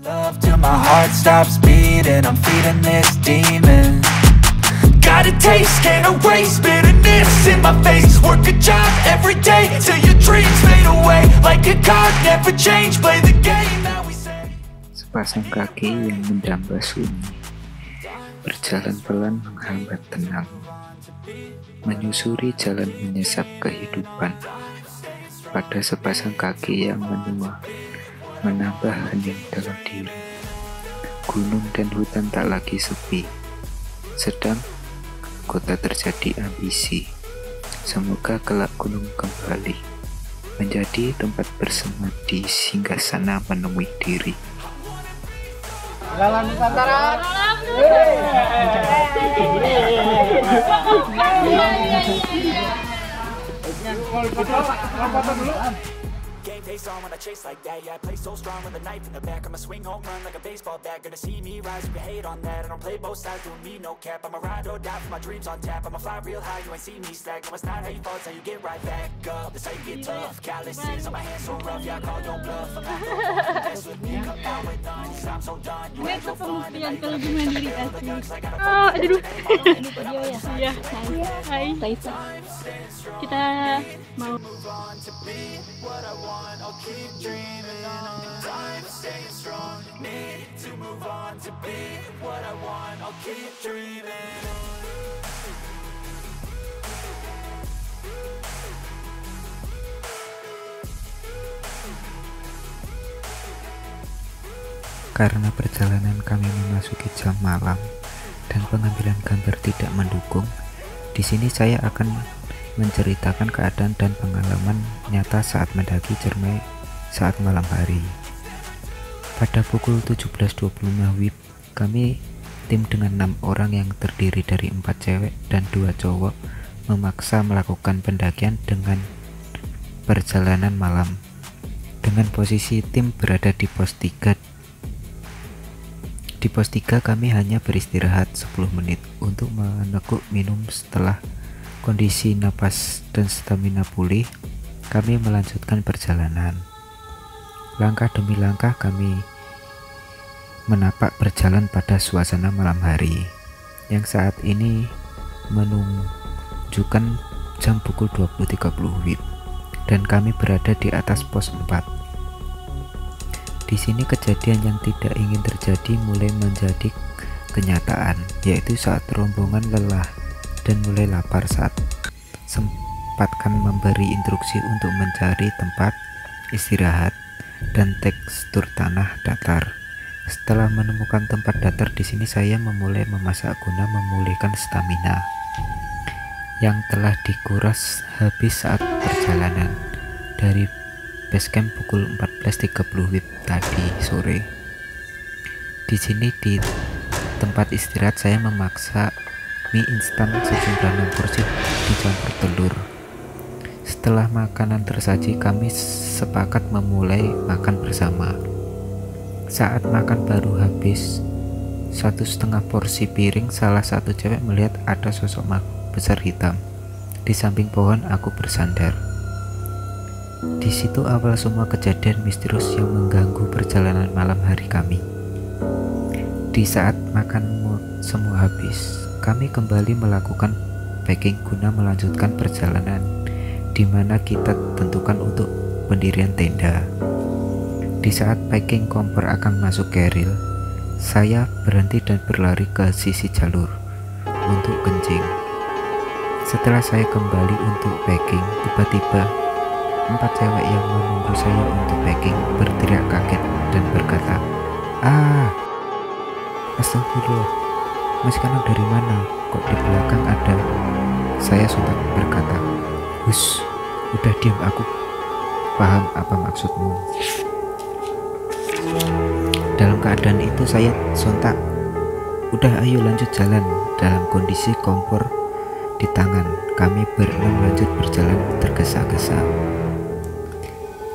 Love till my heart stops beating, I'm feeding this demon. Got a taste, can't erase bitterness in my face. Work a job every day till your dreams fade away. Like a card, never change, play the game that we say. Sepasang kaki yang mendamba sunyi, berjalan pelan menghambat tenang, menyusuri jalan menyesap kehidupan. Pada sepasang kaki yang menua, menambah hening dalam diri. Gunung dan hutan tak lagi sepi, sedang kota terjadi ambisi. Semoga kelak gunung kembali menjadi tempat bersemadi, singgasana menemui diri. Jalan Nusantara. Game face on when I chase like that. Yeah, I play so strong with a knife in the back. I'ma swing home run like a baseball bat. Gonna see me rise, you can hate on that. I don't play both sides, doing me no cap. I'ma ride or die for my dreams on tap. I'ma fly real high, you ain't see me slack. No, it's not how you fall, it's how you get right back up. That's how you get tough. Calluses on my hands so rough, yeah, I call your bluff. I'm not gonna mess with me, come out with none. 'Cause I'm so done, you ain't no fun. Kalau di Mandiri asli. Oh, aduh. Iya, hai. Raisa. Kita mau Karena perjalanan kami memasuki jam malam dan pengambilan gambar tidak mendukung, di sini saya akan menceritakan keadaan dan pengalaman nyata saat mendaki Cermai saat malam hari. Pada pukul 17.25 WIB, kami tim dengan 6 orang yang terdiri dari 4 cewek dan 2 cowok memaksa melakukan pendakian dengan perjalanan malam. Dengan posisi tim berada di pos 3. Di pos 3 kami hanya beristirahat 10 menit untuk meneguk minum. Setelah kondisi napas dan stamina pulih, kami melanjutkan perjalanan. Langkah demi langkah kami menapak berjalan pada suasana malam hari yang saat ini menunjukkan jam pukul 20.30 WIB dan kami berada di atas pos 4. Di sini kejadian yang tidak ingin terjadi mulai menjadi kenyataan, yaitu saat rombongan lelah dan mulai lapar saat sempatkan memberi instruksi untuk mencari tempat istirahat dan tekstur tanah datar. Setelah menemukan tempat datar di sini, saya memulai memasak guna memulihkan stamina yang telah dikuras habis saat perjalanan dari base camp pukul 14.30 WIB tadi sore. Di sini di tempat istirahat saya memaksa mie instan sejumlah 6 porsi dicampur telur. Setelah makanan tersaji, kami sepakat memulai makan bersama. Saat makan baru habis 1,5 porsi piring, salah satu cewek melihat ada sosok makhluk besar hitam di samping pohon. Aku bersandar. Di situ awal semua kejadian misterius yang mengganggu perjalanan malam hari kami. Di saat makan semua habis, kami kembali melakukan packing guna melanjutkan perjalanan di mana kita tentukan untuk pendirian tenda. Di saat packing kompor akan masuk keril, saya berhenti dan berlari ke sisi jalur untuk kencing. Setelah saya kembali untuk packing, tiba-tiba 4 cewek yang menunggu saya untuk packing berteriak kaget dan berkata, astagfirullah, Mas Kanang dari mana? Kok di belakang ada? Saya sontak berkata, "Hus, udah diam, aku paham apa maksudmu." Dalam keadaan itu saya sontak, "Udah, ayo lanjut jalan." Dalam kondisi kompor di tangan, kami berenam lanjut berjalan tergesa-gesa.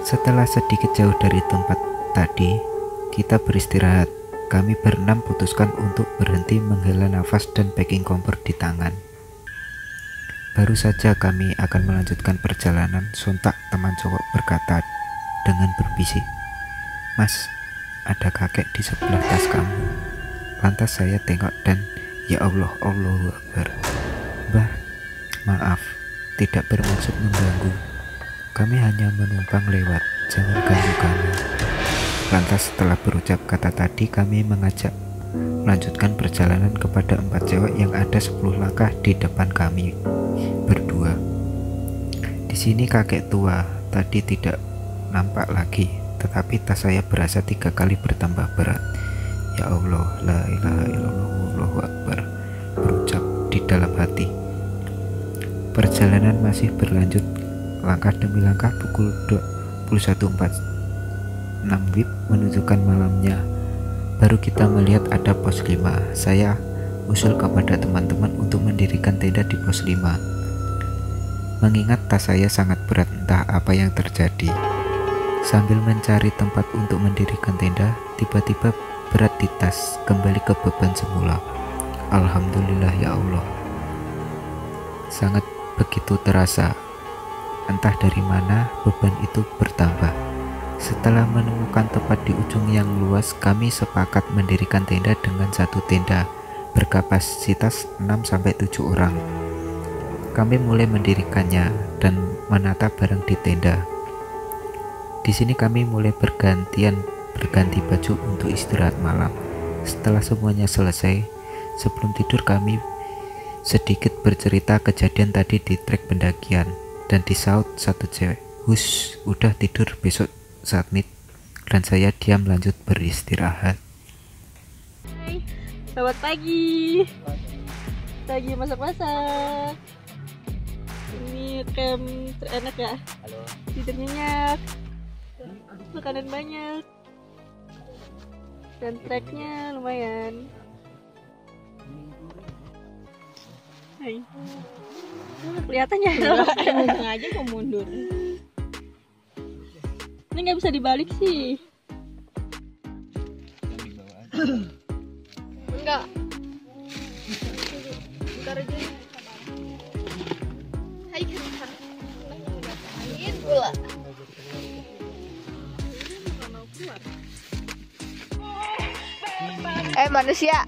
Setelah sedikit jauh dari tempat tadi, kita beristirahat. Kami berenam putuskan untuk berhenti menghela nafas dan packing kompor di tangan. Baru saja kami akan melanjutkan perjalanan, sontak teman cowok berkata dengan berbisik, "Mas, ada kakek di sebelah tas kamu. Lantas saya tengok dan ya Allah, Allahu Akbar. Mbah, maaf, tidak bermaksud mengganggu. Kami hanya menumpang lewat, jangan ganggu kami. Lantas setelah berucap kata tadi, kami mengajak melanjutkan perjalanan kepada 4 cewek yang ada 10 langkah di depan kami berdua. Di sini kakek tua tadi tidak nampak lagi, tetapi tas saya berasa 3 kali bertambah berat. Ya Allah, la ilaha illallah, Allahu Akbar, berucap di dalam hati. Perjalanan masih berlanjut, langkah demi langkah. Pukul 21.46 WIB menunjukkan malamnya. Baru kita melihat ada pos 5. Saya usul kepada teman-teman untuk mendirikan tenda di pos 5. Mengingat tas saya sangat berat, entah apa yang terjadi. Sambil mencari tempat untuk mendirikan tenda, tiba-tiba berat di tas kembali ke beban semula. Alhamdulillah ya Allah. Sangat begitu terasa. Entah dari mana beban itu bertambah. Setelah menemukan tempat di ujung yang luas, kami sepakat mendirikan tenda dengan satu tenda berkapasitas 6-7 orang. Kami mulai mendirikannya dan menata barang di tenda. Di sini kami mulai berganti baju untuk istirahat malam. Setelah semuanya selesai, sebelum tidur kami sedikit bercerita kejadian tadi di trek pendakian, dan disaut satu cewek, "Hus, udah tidur, besok summit." Dan saya diam lanjut beristirahat. Hai, selamat pagi. Lagi masak-masak. Ini camp terenak ya. Halo. Tidur nyenyak. Makanan banyak. Dan treknya lumayan. Hai. Kelihatannya sengaja mau mundur. Ini nggak bisa dibalik sih. Enggak. Bentar aja. Hai kan. Angin pula. Manusia.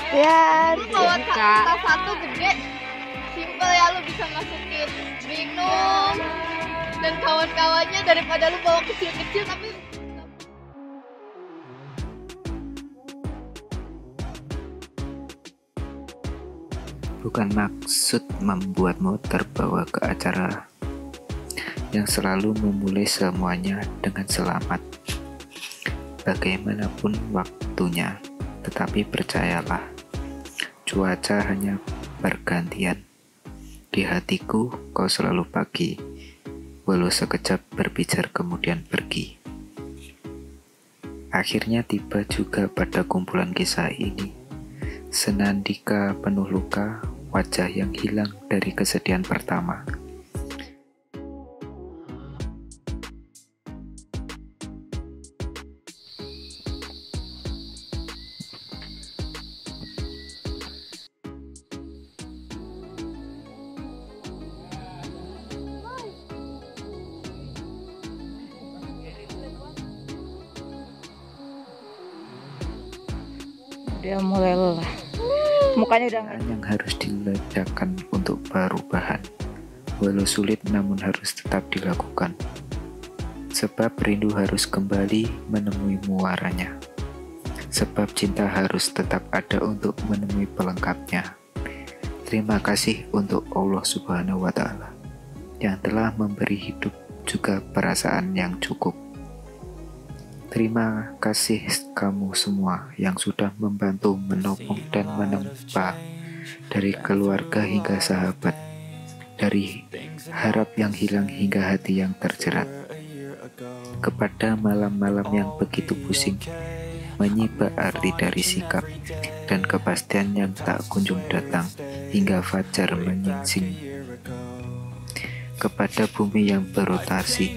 Ya, Kalau tas satu gede, simple ya, lu bisa masukin minum dan kawan-kawannya daripada lu bawa kecil-kecil tapi Bukan maksud membuatmu terbawa ke acara yang selalu memulai semuanya dengan selamat, bagaimanapun waktunya. Tetapi percayalah, cuaca hanya bergantian. Di hatiku kau selalu pagi, walau sekejap berbicara kemudian pergi. Akhirnya tiba juga pada kumpulan kisah ini, senandika penuh luka, wajah yang hilang dari kesedihan pertama. dia mulai lelah. Mukanya udah Yang harus diledakan untuk perubahan, walau sulit namun harus tetap dilakukan. Sebab rindu harus kembali menemui muaranya. Sebab cinta harus tetap ada untuk menemui pelengkapnya. Terima kasih untuk Allah Subhanahu wa Ta'ala yang telah memberi hidup juga perasaan yang cukup. Terima kasih kamu semua yang sudah membantu, menopang dan menempa, dari keluarga hingga sahabat, dari harap yang hilang hingga hati yang terjerat. Kepada malam-malam yang begitu pusing, menyibak arti dari sikap dan kepastian yang tak kunjung datang hingga fajar menyingsing. Kepada bumi yang berotasi,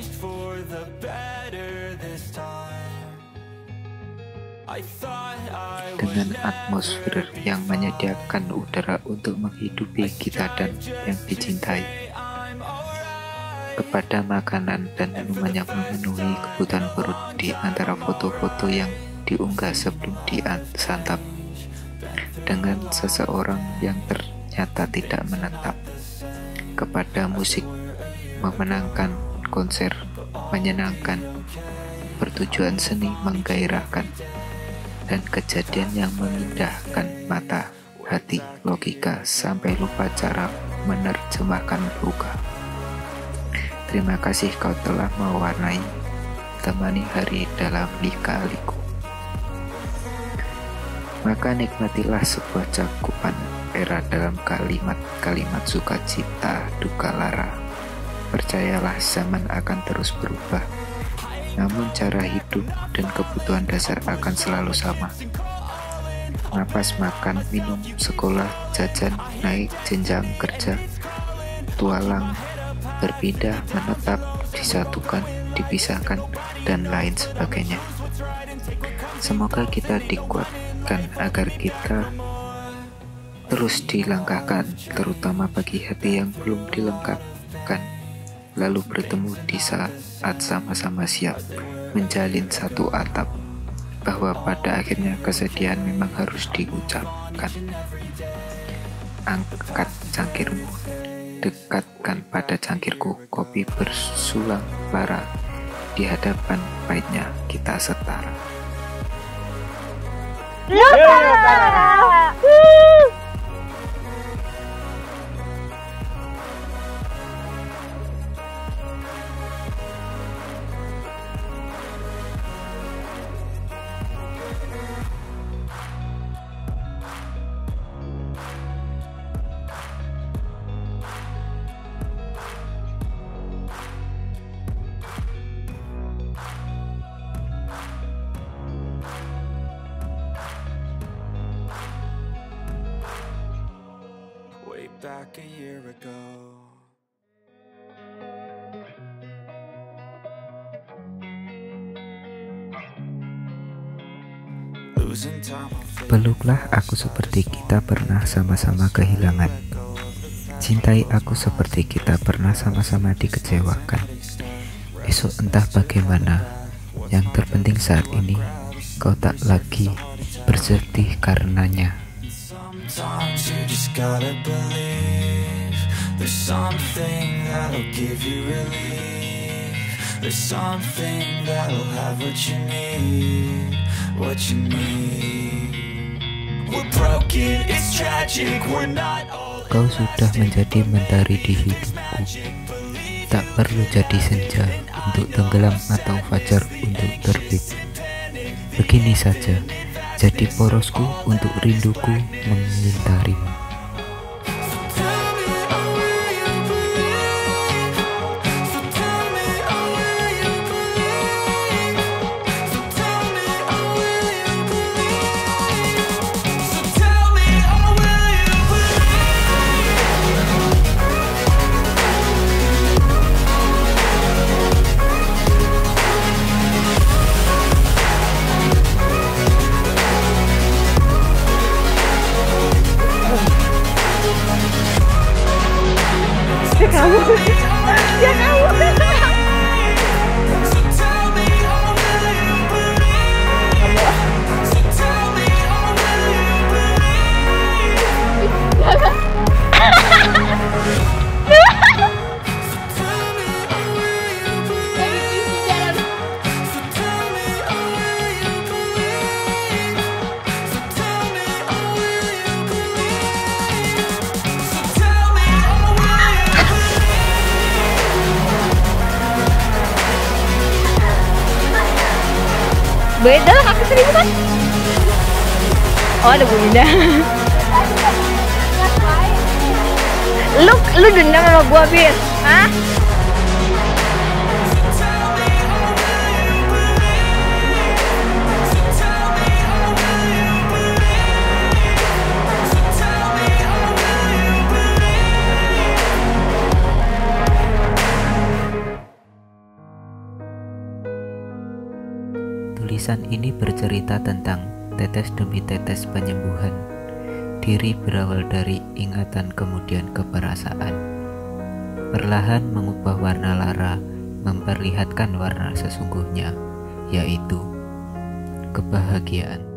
dengan atmosfer yang menyediakan udara untuk menghidupi kita dan yang dicintai. kepada makanan dan minuman yang memenuhi kebutuhan perut di antara foto-foto yang diunggah sebelum disantap dengan seseorang yang ternyata tidak menetap, kepada musik memenangkan, konser menyenangkan, pertujuan seni menggairahkan, dan kejadian yang memindahkan mata, hati, logika, sampai lupa cara menerjemahkan luka. Terima kasih kau telah mewarnai, temani hari dalam lika-liku. Maka nikmatilah sebuah cakupan era dalam kalimat-kalimat sukacita, duka lara. Percayalah zaman akan terus berubah, namun cara hidup dan kebutuhan dasar akan selalu sama. Napas, makan, minum, sekolah, jajan, naik jenjang kerja, tualang, berpindah, menetap, disatukan, dipisahkan, dan lain sebagainya. Semoga kita dikuatkan agar kita terus dilangkahkan, terutama bagi hati yang belum dilengkapkan, lalu bertemu di saat sama-sama siap menjalin satu atap, bahwa pada akhirnya kesedihan memang harus diucapkan. Angkat cangkirmu, dekatkan pada cangkirku, kopi bersulang lara, di hadapan pahitnya kita setara. Way back a year ago, losing time on faith. Peluklah aku seperti kita pernah sama-sama kehilangan. Cintai aku seperti kita pernah sama-sama dikecewakan. Esok entah bagaimana, yang terpenting saat ini kau tak lagi bersedih karenanya. Sometimes you just gotta believe there's something that'll give you relief. There's something that'll have what you need, what you need. We're broken, it's tragic, we're not all. Kau sudah menjadi mentari di hidupku. Tak perlu jadi senja untuk tenggelam atau fajar untuk terbit. Begini saja, jadi porosku untuk rinduku mengintarimu. Beda lah kaki seribu kan? Oh ada bunyinya. Lu dendam sama gua Bir? Hah? Tulisan ini bercerita tentang tetes demi tetes penyembuhan. Diri berawal dari ingatan kemudian keperasaan. perlahan mengubah warna lara, memperlihatkan warna sesungguhnya, yaitu kebahagiaan.